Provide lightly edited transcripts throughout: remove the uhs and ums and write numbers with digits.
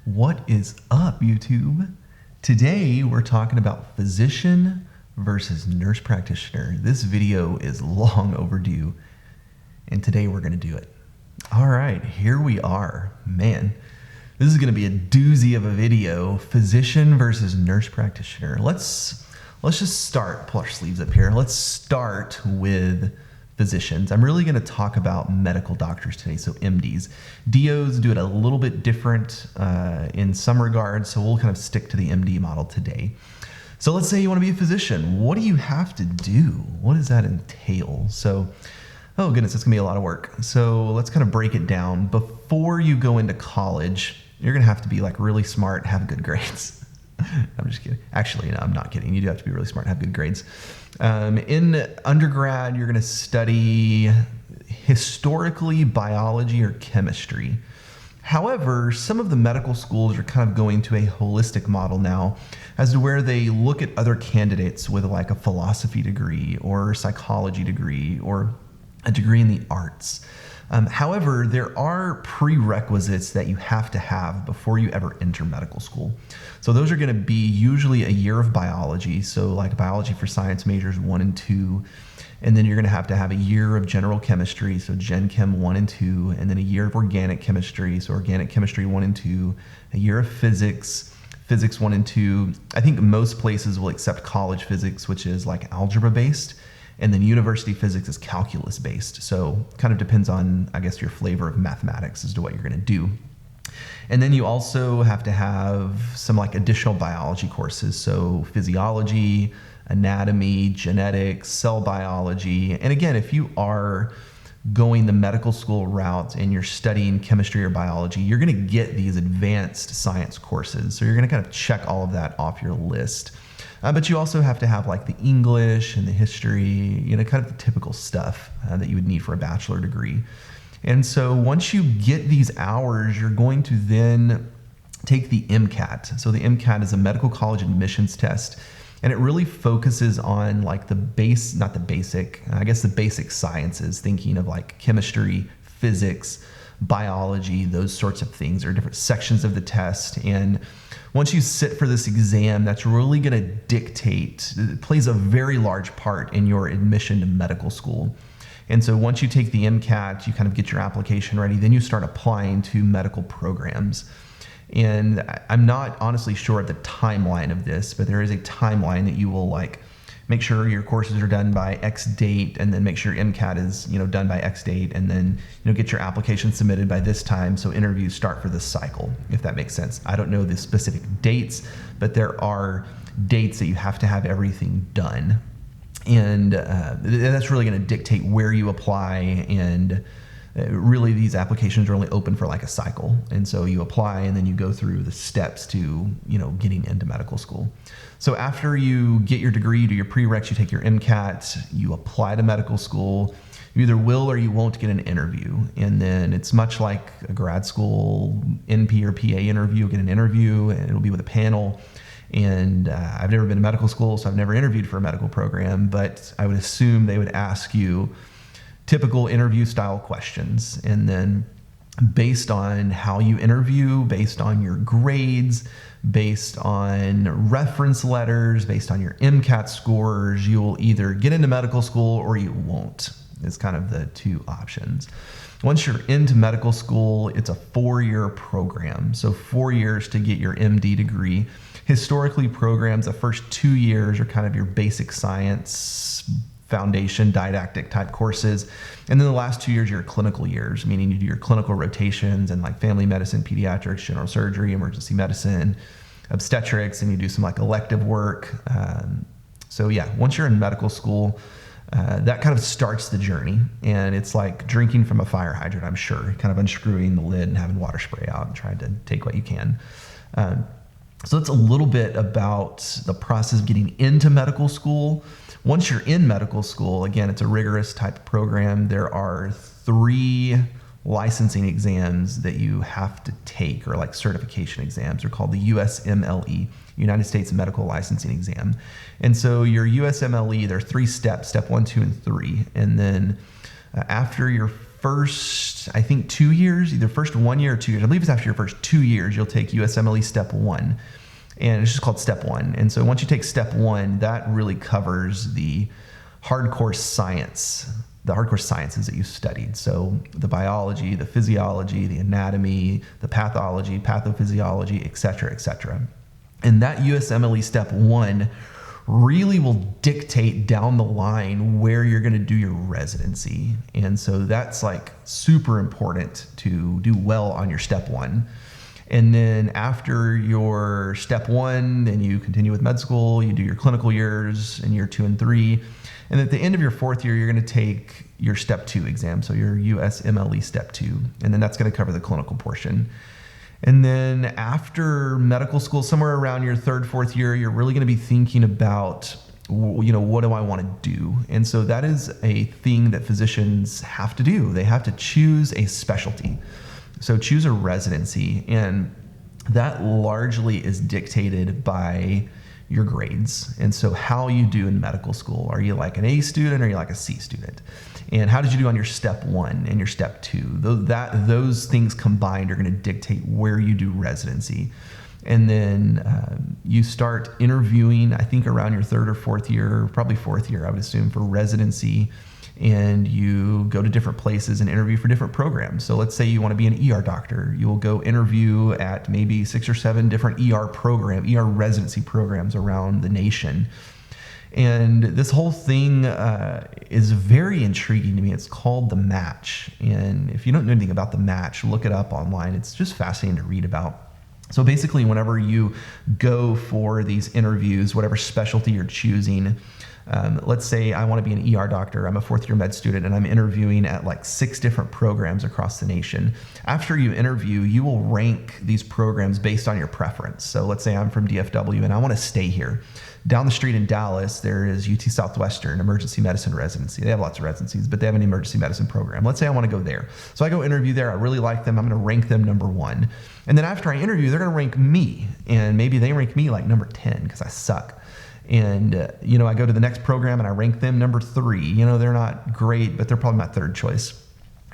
What is up, YouTube? Today we're talking about physician versus nurse practitioner. This video is long overdue, and today we're going to do it. All right, here we are. Man, this is going to be a doozy of a video. Physician versus nurse practitioner. Let's just start. Pull our sleeves up here. Let's start with physicians. I'm really going to talk about medical doctors today, so MDs. DOs do it a little bit different in some regards, so we'll kind of stick to the MD model today. So let's say you want to be a physician. What do you have to do? What does that entail? So, oh goodness, it's going to be a lot of work. So let's kind of break it down. Before you go into college, you're going to have to be like really smart, have good grades. I'm just kidding. Actually, no, I'm not kidding. You do have to be really smart, have good grades. In undergrad, you're going to study historically biology or chemistry. However, some of the medical schools are kind of going to a holistic model now as to where they look at other candidates with like a philosophy degree or psychology degree or a degree in the arts. However, there are prerequisites that you have to have before you ever enter medical school. So those are going to be usually a year of biology. So like biology for science majors 1 and 2. And then you're going to have a year of general chemistry. So Gen Chem 1 and 2. And then a year of organic chemistry. So organic chemistry 1 and 2. A year of physics. Physics 1 and 2. I think most places will accept college physics, which is like algebra based. And then university physics is calculus based. So kind of depends on, I guess, your flavor of mathematics as to what you're going to do. And then you also have to have some like additional biology courses. So physiology, anatomy, genetics, cell biology. And again, if you are going the medical school route and you're studying chemistry or biology, you're going to get these advanced science courses. So you're going to kind of check all of that off your list. But you also have to have like the English and the history, kind of the typical stuff that you would need for a bachelor degree. And so once you get these hours, you're going to then take the Mcat. So the Mcat is a medical college admissions test, and it really focuses on like the basic sciences, thinking of like chemistry, physics, biology, those sorts of things. There are different sections of the test, and once you sit for this exam, that's really going to dictate, it plays a very large part in your admission to medical school. And so once you take the Mcat, you kind of get your application ready, then you start applying to medical programs. And I'm not honestly sure of the timeline of this, but there is a timeline that you will like make sure your courses are done by X date, and then make sure Mcat is done by X date, and then get your application submitted by this time, so interviews start for this cycle, if that makes sense. I don't know the specific dates, but there are dates that you have to have everything done, and that's really going to dictate where you apply. And really these applications are only open for like a cycle, and so you apply and then you go through the steps to getting into medical school. So after you get your degree, you do your prereqs, you take your Mcat, you apply to medical school. You either will or you won't get an interview, and then it's much like a grad school NP or PA interview. You'll get an interview and it'll be with a panel. And I've never been to medical school, so I've never interviewed for a medical program, but I would assume they would ask you typical interview style questions. And then based on how you interview, based on your grades, based on reference letters, based on your Mcat scores, you will either get into medical school or you won't. It's kind of the two options. Once you're into medical school, it's a 4-year program. So 4 years to get your MD degree. Historically, programs, the first 2 years are kind of your basic science, foundation, didactic type courses. And then the last 2 years are your clinical years, meaning you do your clinical rotations and like family medicine, pediatrics, general surgery, emergency medicine, obstetrics, and you do some like elective work. So yeah, once you're in medical school, that kind of starts the journey, and it's like drinking from a fire hydrant, I'm sure, kind of unscrewing the lid and having water spray out and trying to take what you can. So that's a little bit about the process of getting into medical school. Once you're in medical school, again, it's a rigorous type of program. There are 3 licensing exams that you have to take, or like certification exams. They're called the USMLE, United States Medical Licensing Exam. And so your USMLE, there are 3 steps, step 1, 2, and 3. And then after your first, I think 2 years, either first 1 year or 2 years. I believe it's after your first 2 years, you'll take USMLE Step 1. And it's just called Step 1. And so once you take Step 1, that really covers the hardcore science, the hardcore sciences that you studied. So the biology, the physiology, the anatomy, the pathology, pathophysiology, et cetera, et cetera. And that USMLE Step 1 really will dictate down the line where you're going to do your residency. And so that's like super important to do well on your Step 1. And then after your Step 1, then you continue with med school, you do your clinical years in year 2 and 3. And at the end of your 4th year, you're going to take your Step 2 exam, so your USMLE Step 2. And then that's going to cover the clinical portion. And then after medical school, somewhere around your 3rd, 4th year, you're really going to be thinking about, what do I want to do? And so that is a thing that physicians have to do. They have to choose a specialty. So choose a residency, and that largely is dictated by your grades. And so how you do in medical school. Are you like an A student or are you like a C student? And how did you do on your Step 1 and your Step 2? Those things combined are going to dictate where you do residency. And then you start interviewing, I think around your 3rd or 4th year, probably 4th year, I would assume, for residency. And you go to different places and interview for different programs. So let's say you want to be an ER doctor. You will go interview at maybe 6 or 7 different ER residency programs around the nation. And this whole thing is very intriguing to me. It's called the Match. And if you don't know anything about the Match, look it up online. It's just fascinating to read about. So basically, whenever you go for these interviews, whatever specialty you're choosing, let's say I want to be an ER doctor. I'm a 4th year med student and I'm interviewing at like 6 different programs across the nation. After you interview, you will rank these programs based on your preference. So let's say I'm from DFW and I want to stay here. Down the street in Dallas, there is UT Southwestern Emergency Medicine Residency. They have lots of residencies, but they have an emergency medicine program. Let's say I want to go there. So I go interview there. I really like them. I'm going to rank them number 1. And then after I interview, they're going to rank me. And maybe they rank me like number 10 because I suck. And, I go to the next program and I rank them number 3. They're not great, but they're probably my 3rd choice.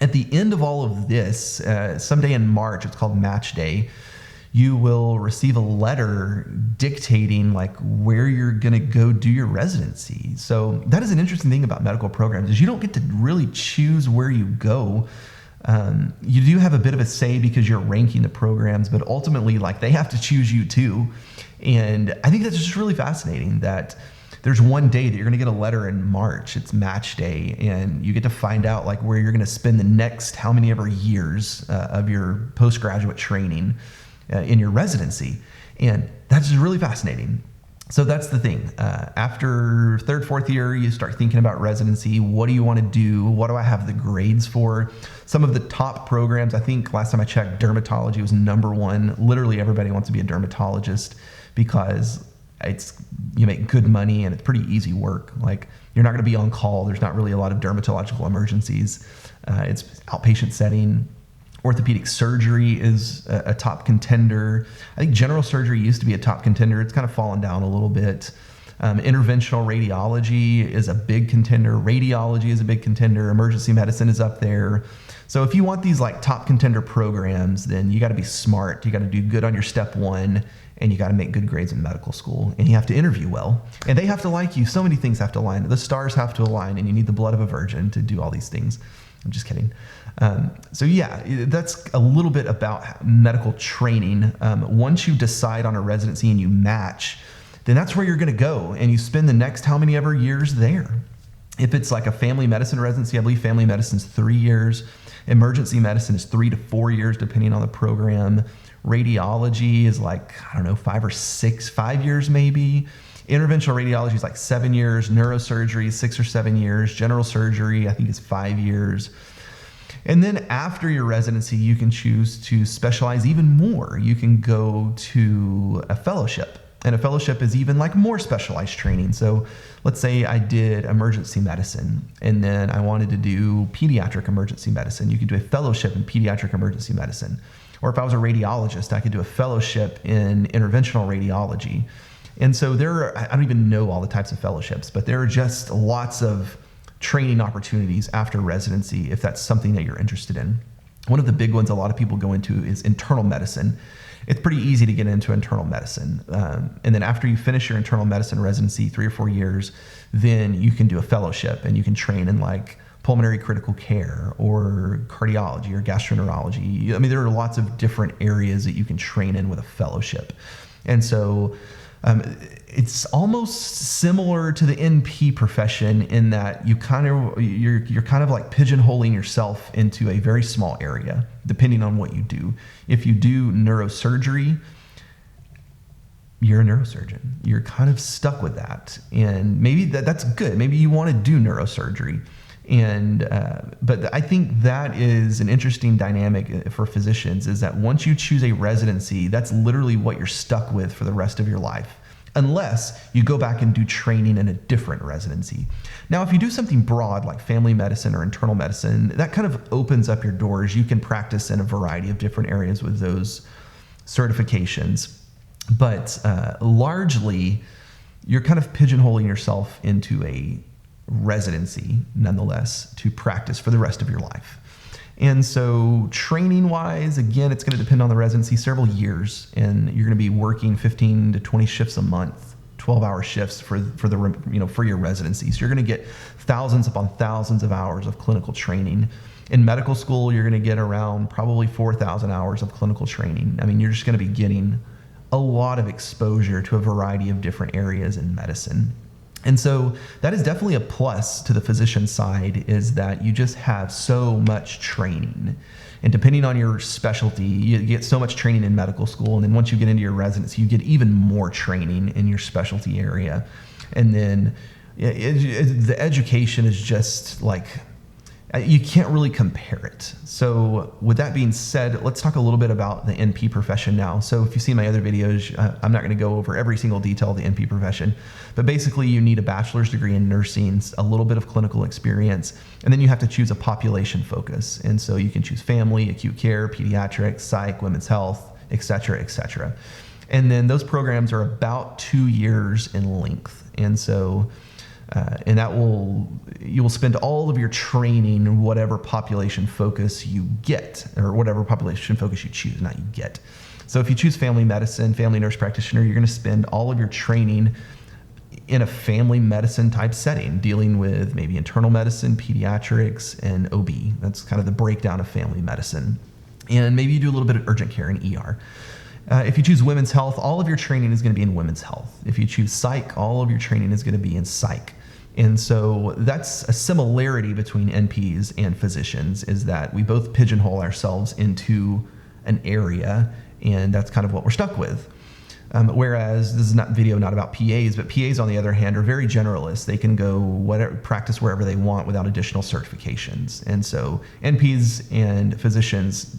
At the end of all of this, someday in March, it's called Match Day, you will receive a letter dictating like where you're going to go do your residency. So that is an interesting thing about medical programs is you don't get to really choose where you go. You do have a bit of a say because you're ranking the programs, but ultimately like they have to choose you too. And I think that's just really fascinating that there's one day that you're going to get a letter in March. It's Match Day, and you get to find out like where you're going to spend the next how many ever years of your postgraduate training in your residency. And that's just really fascinating. So that's the thing. After 3rd, 4th year, you start thinking about residency. What do you want to do? What do I have the grades for? Some of the top programs, I think last time I checked, dermatology was number 1. Literally everybody wants to be a dermatologist because you make good money and it's pretty easy work. Like you're not going to be on call. There's not really a lot of dermatological emergencies. It's outpatient setting. Orthopedic surgery is a top contender. I think general surgery used to be a top contender. It's kind of fallen down a little bit. Interventional radiology is a big contender. Radiology is a big contender. Emergency medicine is up there. So if you want these like top contender programs, then you got to be smart. You got to do good on your Step 1, and you got to make good grades in medical school, and you have to interview well, and they have to like you. So many things have to align. The stars have to align, and you need the blood of a virgin to do all these things. I'm just kidding. So yeah, that's a little bit about medical training. Once you decide on a residency and you match, then that's where you're going to go, and you spend the next how many ever years there. If it's like a family medicine residency, I believe family medicine is 3 years. Emergency medicine is 3 to 4 years, depending on the program. Radiology is like, 5 years maybe. Interventional radiology is like 7 years. Neurosurgery is 6 or 7 years. General surgery, I think, is 5 years. And then after your residency, you can choose to specialize even more. You can go to a fellowship. And a fellowship is even like more specialized training. So let's say I did emergency medicine and then I wanted to do pediatric emergency medicine. You could do a fellowship in pediatric emergency medicine. Or if I was a radiologist, I could do a fellowship in interventional radiology. And so I don't even know all the types of fellowships, but there are just lots of training opportunities after residency if that's something that you're interested in. One of the big ones a lot of people go into is internal medicine. It's pretty easy to get into internal medicine. And then after you finish your internal medicine residency, 3 or 4 years, then you can do a fellowship and you can train in like pulmonary critical care or cardiology or gastroenterology. I mean, there are lots of different areas that you can train in with a fellowship. And so it's almost similar to the NP profession in that you're kind of like pigeonholing yourself into a very small area, depending on what you do. If you do neurosurgery, you're a neurosurgeon. You're kind of stuck with that. And maybe that's good. Maybe you want to do neurosurgery. And but I think that is an interesting dynamic for physicians, is that once you choose a residency, that's literally what you're stuck with for the rest of your life, unless you go back and do training in a different residency. Now, if you do something broad like family medicine or internal medicine, that kind of opens up your doors. You can practice in a variety of different areas with those certifications. But largely, you're kind of pigeonholing yourself into a residency, nonetheless, to practice for the rest of your life. And so training-wise, again, it's going to depend on the residency, several years, and you're going to be working 15 to 20 shifts a month, 12-hour shifts for your residency. So you're going to get thousands upon thousands of hours of clinical training. In medical school, you're going to get around probably 4,000 hours of clinical training. I mean, you're just going to be getting a lot of exposure to a variety of different areas in medicine. And so that is definitely a plus to the physician side, is that you just have so much training. And depending on your specialty, you get so much training in medical school. And then once you get into your residency, you get even more training in your specialty area. And then the education is just like, you can't really compare it. So with that being said, let's talk a little bit about the NP profession now. So if you see my other videos, I'm not going to go over every single detail of the NP profession, but basically you need a bachelor's degree in nursing, a little bit of clinical experience, and then you have to choose a population focus. And so you can choose family, acute care, pediatrics, psych, women's health, et cetera, et cetera. And then those programs are about 2 years in length. And so and you will spend all of your training in whatever population focus you get, or whatever population focus you choose, not you get. So if you choose family medicine, family nurse practitioner, you're going to spend all of your training in a family medicine type setting, dealing with maybe internal medicine, pediatrics, and OB. That's kind of the breakdown of family medicine. And maybe you do a little bit of urgent care and ER. If you choose women's health, all of your training is going to be in women's health. If you choose psych, all of your training is going to be in psych. And so that's a similarity between NPs and physicians, is that we both pigeonhole ourselves into an area, and that's kind of what we're stuck with. Whereas this is not about PAs, but PAs on the other hand are very generalist. They can go practice wherever they want without additional certifications. And so NPs and physicians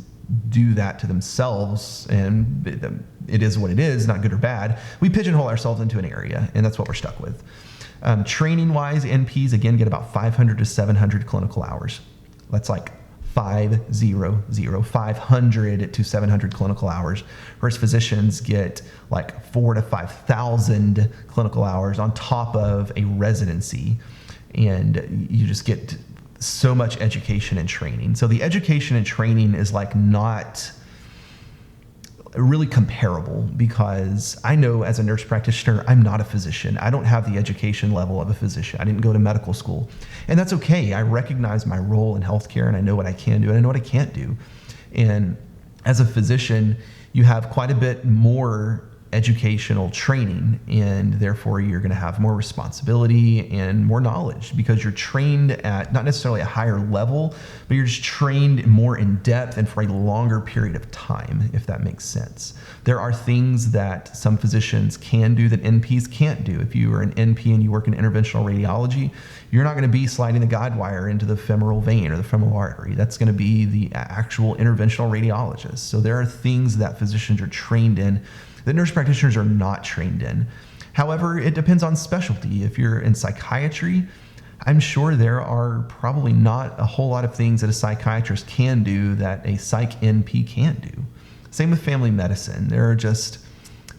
do that to themselves, and it is what it is, not good or bad. We pigeonhole ourselves into an area, and that's what we're stuck with. Training-wise, NPs, again, get about 500 to 700 clinical hours. That's like 500 to 700 clinical hours, whereas physicians get like 4,000 to 5,000 clinical hours on top of a residency, and you just get so much education and training. So the education and training is like not really comparable, because I know as a nurse practitioner, I'm not a physician. I don't have the education level of a physician. I didn't go to medical school, and that's okay. I recognize my role in healthcare, and I know what I can do and I know what I can't do. And as a physician, you have quite a bit more educational training, and therefore you're going to have more responsibility and more knowledge, because you're trained at not necessarily a higher level, but you're just trained more in depth and for a longer period of time, if that makes sense. There are things that some physicians can do that NPs can't do. If you are an NP and you work in interventional radiology, you're not going to be sliding the guide wire into the femoral vein or the femoral artery. That's going to be the actual interventional radiologist. So there are things that physicians are trained in that nurse practitioners are not trained in. However, it depends on specialty. If you're in psychiatry, I'm sure there are probably not a whole lot of things that a psychiatrist can do that a psych NP can't do. Same with family medicine. There are just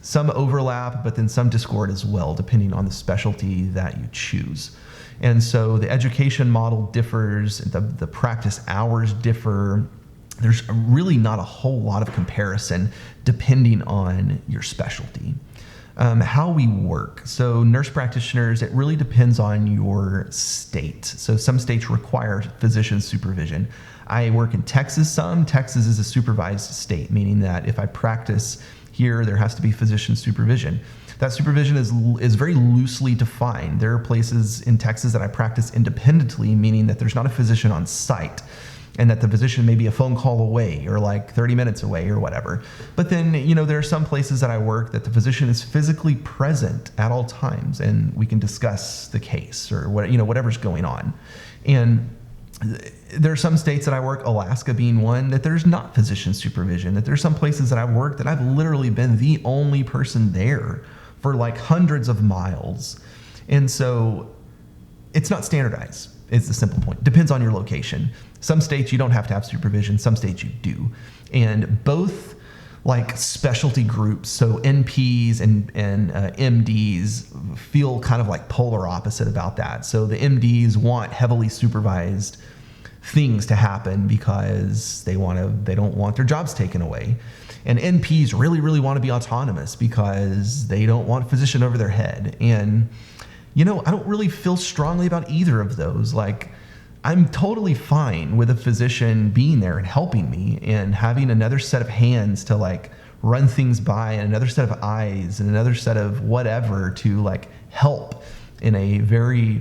some overlap, but then some discord as well, depending on the specialty that you choose. And so the education model differs, the practice hours differ. There's really not a whole lot of comparison depending on your specialty. How we work. So nurse practitioners, it really depends on your state. So some states require physician supervision. I work in Texas some. Texas is a supervised state, meaning that if I practice here, there has to be physician supervision. That supervision is very loosely defined. There are places in Texas that I practice independently, meaning that there's not a physician on site, and that the physician may be a phone call away or like 30 minutes away or whatever. But then, there are some places that I work that the physician is physically present at all times, and we can discuss the case or whatever's going on. And there are some states that I work, Alaska being one, that there's not physician supervision, that there's some places that I've worked that I've literally been the only person there for like hundreds of miles. And so it's not standardized. It's the simple point. Depends on your location. Some states you don't have to have supervision, some states you do. And both like specialty groups, so NPs and MDs feel kind of like polar opposite about that. So the MDs want heavily supervised things to happen because they don't want their jobs taken away. And NPs really, really want to be autonomous because they don't want a physician over their head. And I don't really feel strongly about either of those. Like, I'm totally fine with a physician being there and helping me and having another set of hands to like run things by, and another set of eyes and another set of whatever to like help in a very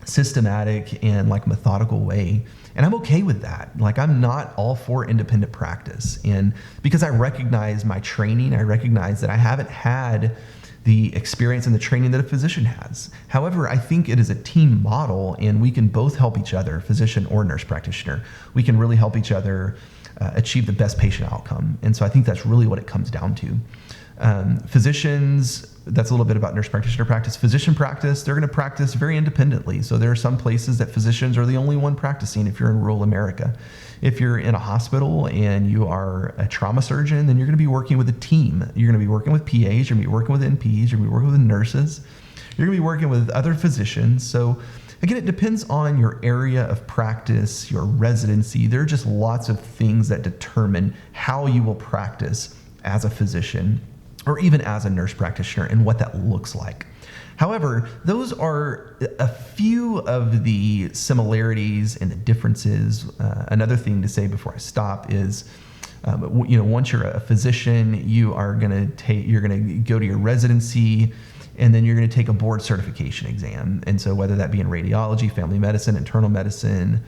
systematic and like methodical way. And I'm okay with that. Like, I'm not all for independent practice. And because I recognize my training, I recognize that I haven't had the experience and the training that a physician has. However, I think it is a team model, and we can both help each other, physician or nurse practitioner. We can really help each other achieve the best patient outcome. And so I think that's really what it comes down to. Physicians, that's a little bit about nurse practitioner practice. Physician practice, they're going to practice very independently. So there are some places that physicians are the only one practicing if you're in rural America. If you're in a hospital and you are a trauma surgeon, then you're going to be working with a team. You're going to be working with PAs, you're going to be working with NPs, you're going to be working with nurses, you're going to be working with other physicians. So again, it depends on your area of practice, your residency. There are just lots of things that determine how you will practice as a physician or even as a nurse practitioner and what that looks like. However, those are a few of the similarities and the differences. Another thing to say before I stop is, once you're a physician, you're going to go to your residency, and then you're going to take a board certification exam. And so whether that be in radiology, family medicine, internal medicine,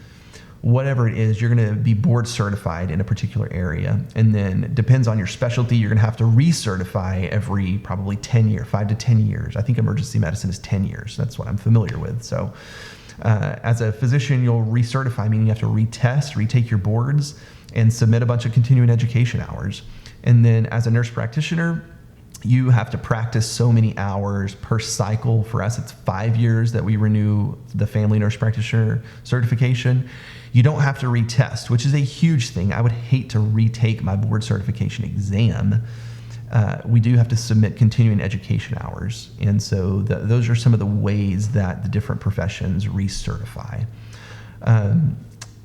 whatever it is, you're going to be board certified in a particular area. And then depends on your specialty, you're going to have to recertify every probably 5 to 10 years. I think emergency medicine is 10 years. That's what I'm familiar with. So as a physician, you'll recertify, meaning you have to retake your boards and submit a bunch of continuing education hours. And then as a nurse practitioner, you have to practice so many hours per cycle. For us, it's 5 years that we renew the family nurse practitioner certification. You don't have to retest, which is a huge thing. I would hate to retake my board certification exam. We do have to submit continuing education hours. And so those are some of the ways that the different professions recertify.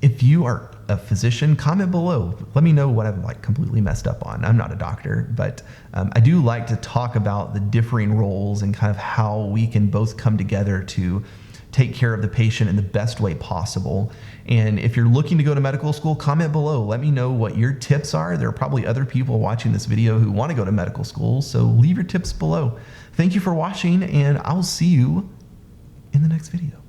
If you are a physician, comment below. Let me know what I've completely messed up on. I'm not a doctor, but I do like to talk about the differing roles and kind of how we can both come together to take care of the patient in the best way possible. And if you're looking to go to medical school, comment below. Let me know what your tips are. There are probably other people watching this video who want to go to medical school, so leave your tips below. Thank you for watching, and I'll see you in the next video.